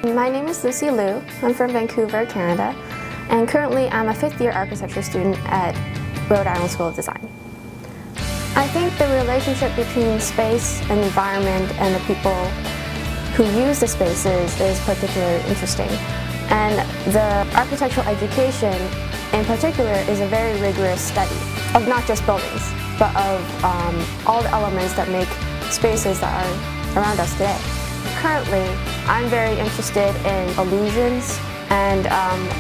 My name is Lucy Liu. I'm from Vancouver, Canada, and currently I'm a fifth-year architecture student at Rhode Island School of Design. I think the relationship between space and environment and the people who use the spaces is particularly interesting. And the architectural education in particular is a very rigorous study of not just buildings, but of all the elements that make spaces that are around us today. Currently, I'm very interested in illusions and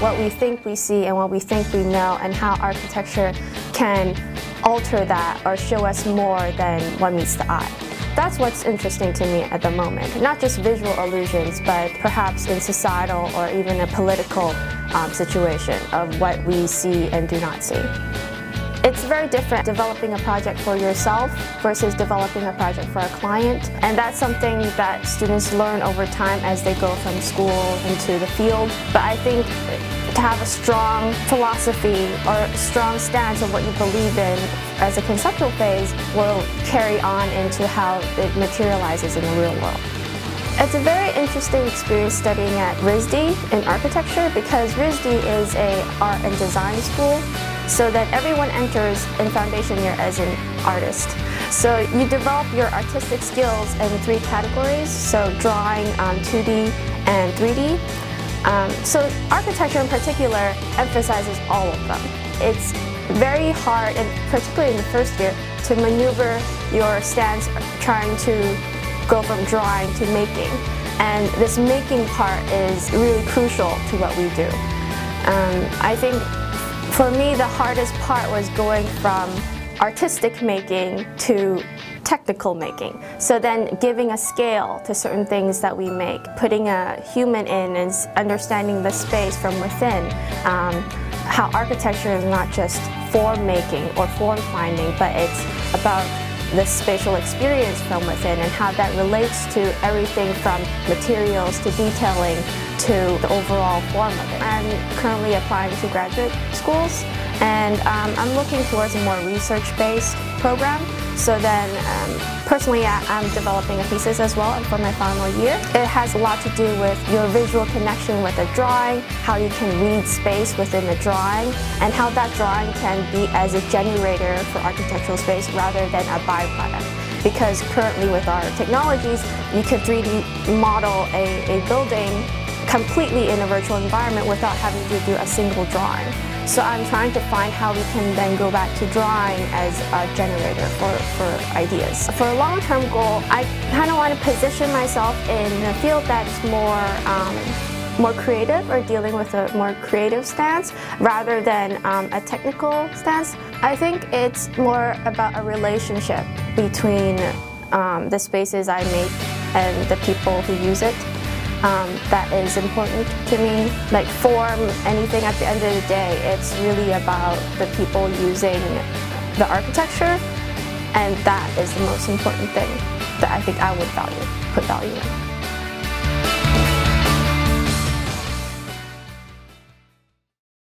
what we think we see and what we think we know, and how architecture can alter that or show us more than what meets the eye. That's what's interesting to me at the moment. Not just visual illusions, but perhaps in societal or even a political situation of what we see and do not see. It's very different developing a project for yourself versus developing a project for a client, and that's something that students learn over time as they go from school into the field. But I think to have a strong philosophy or a strong stance of what you believe in as a conceptual phase will carry on into how it materializes in the real world. It's a very interesting experience studying at RISD in architecture, because RISD is an art and design school, so that everyone enters in foundation year as an artist. So you develop your artistic skills in 3 categories, so drawing, 2D and 3D. So architecture in particular emphasizes all of them. It's very hard, and particularly in the first year, to maneuver your stance trying to go from drawing to making. And this making part is really crucial to what we do. I think for me, the hardest part was going from artistic making to technical making. So then giving a scale to certain things that we make, putting a human in and understanding the space from within. How architecture is not just form making or form finding, but it's about the spatial experience from within and how that relates to everything from materials to detailing to the overall form of it. I'm currently applying to graduate schools, and I'm looking towards a more research-based program. So then, personally, I'm developing a thesis as well for my final year. It has a lot to do with your visual connection with a drawing, how you can read space within the drawing, and how that drawing can be as a generator for architectural space rather than a byproduct. Because currently with our technologies, you could 3D model a building completely in a virtual environment without having to do a single drawing. So I'm trying to find how we can then go back to drawing as a generator for ideas. For a long-term goal, I kind of want to position myself in a field that's more creative, or dealing with a more creative stance rather than a technical stance. I think it's more about a relationship between the spaces I make and the people who use it. That is important to me. Like form, anything at the end of the day, it's really about the people using the architecture, and that is the most important thing that I think I would put value in.